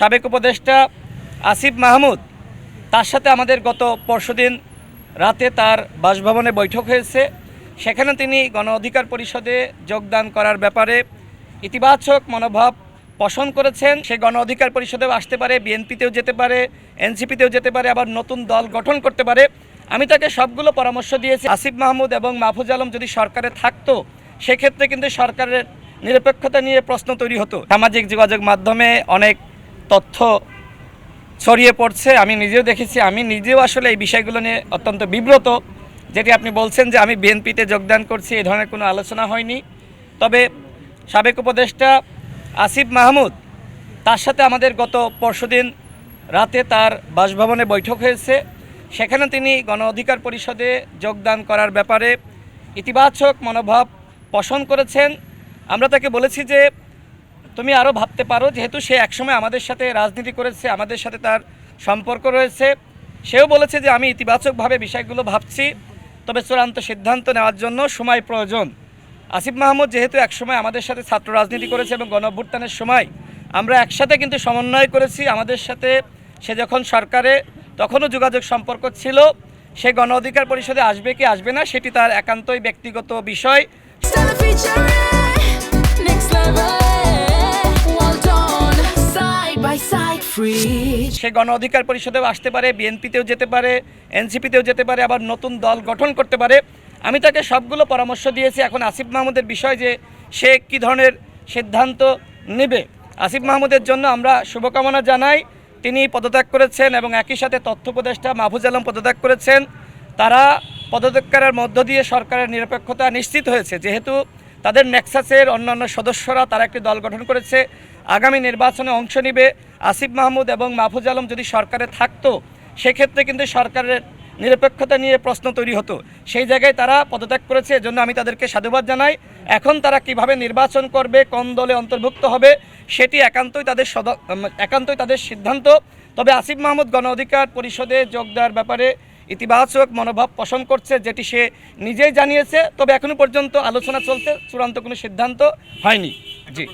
সাবেক উপদেষ্টা আসিফ মাহমুদ তার সাথে আমাদের গত পরশুদিন রাতে তার বাসভবনে বৈঠক হয়েছে। সেখানে তিনি গণ অধিকার পরিষদে যোগদান করার ব্যাপারে ইতিবাচক মনোভাব পোষণ করেছেন। সে গণ অধিকার পরিষদেও আসতে পারে, বিএনপিতেও যেতে পারে, এনসিপিতেও যেতে পারে, আবার নতুন দল গঠন করতে পারে। আমি তাকে সবগুলো পরামর্শ দিয়েছি। আসিফ মাহমুদ এবং মাহফুজ আলম যদি সরকারে থাকতো সেক্ষেত্রে কিন্তু সরকারের নিরপেক্ষতা নিয়ে প্রশ্ন তৈরি হতো। সামাজিক যোগাযোগ মাধ্যমে অনেক তথ্য ছড়িয়ে পড়ছে, আমি নিজেও দেখেছি। আমি নিজেও আসলে এই বিষয়গুলো নিয়ে অত্যন্ত বিব্রত। যেটি আপনি বলছেন যে আমি বিএনপিতে যোগদান করছি, এই ধরনের কোনো আলোচনা হয়নি। তবে সাবেক উপদেষ্টা আসিফ মাহমুদ তার সাথে আমাদের গত পরশুদিন রাতে তার বাসভবনে বৈঠক হয়েছে। সেখানে তিনি গণ অধিকার পরিষদে যোগদান করার ব্যাপারে ইতিবাচক মনোভাব পোষণ করেছেন। আমরা তাকে বলেছি যে তুমি আরও ভাবতে পারো, যেহেতু সে একসময় আমাদের সাথে রাজনীতি করেছে, আমাদের সাথে তার সম্পর্ক রয়েছে। সেও বলেছে যে আমি ইতিবাচকভাবে বিষয়গুলো ভাবছি, তবে চূড়ান্ত সিদ্ধান্ত নেওয়ার জন্য সময় প্রয়োজন। আসিফ মাহমুদ যেহেতু একসময় আমাদের সাথে ছাত্র রাজনীতি করেছে এবং গণঅভ্যুত্থানের সময় আমরা একসাথে কিন্তু সমন্বয় করেছি, আমাদের সাথে সে যখন সরকারে তখনও যোগাযোগ সম্পর্ক ছিল। সে গণ অধিকার পরিষদে আসবে কি আসবে না সেটি তার একান্তই ব্যক্তিগত বিষয়। সে গণ অধিকার পরিষদেও আসতে পারে, বিএনপিতেও যেতে পারে, এনসিপিতেও যেতে পারে, আবার নতুন দল গঠন করতে পারে। আমি তাকে সবগুলো পরামর্শ দিয়েছি। এখন আসিফ মাহমুদের বিষয় যে সে কী ধরনের সিদ্ধান্ত নেবে। আসিফ মাহমুদের জন্য আমরা শুভকামনা জানাই। তিনি পদত্যাগ করেছেন এবং একই সাথে তথ্য উপদেষ্টা মাহফুজ আলম পদত্যাগ করেছেন। তারা পদত্যাগ করার মধ্য দিয়ে সরকারের নিরপেক্ষতা নিশ্চিত হয়েছে। যেহেতু তাদের নেক্সাসের অন্যান্য সদস্যরা তারা একটি দল গঠন করেছে, আগামী নির্বাচনে অংশ নেবে। আসিফ মাহমুদ এবং মাহফুজ আলম যদি সরকারে থাকতো সেক্ষেত্রে কিন্তু সরকারের নিরপেক্ষতা নিয়ে প্রশ্ন তৈরি হতো। সেই জায়গায় তারা পদত্যাগ করেছে, এজন্য আমি তাদেরকে সাধুবাদ জানাই। এখন তারা কিভাবে নির্বাচন করবে, কোন দলে অন্তর্ভুক্ত হবে সেটি একান্তই তাদের সিদ্ধান্ত। তবে আসিফ মাহমুদ গণ অধিকার পরিষদে যোগ দেওয়ার ব্যাপারে ইতিবাচক মনোভাব পোষণ করছে, যেটি সে নিজেই জানিয়েছে। তবে এখনও পর্যন্ত আলোচনা চলছে, চূড়ান্ত কোনো সিদ্ধান্ত হয়নি। জি।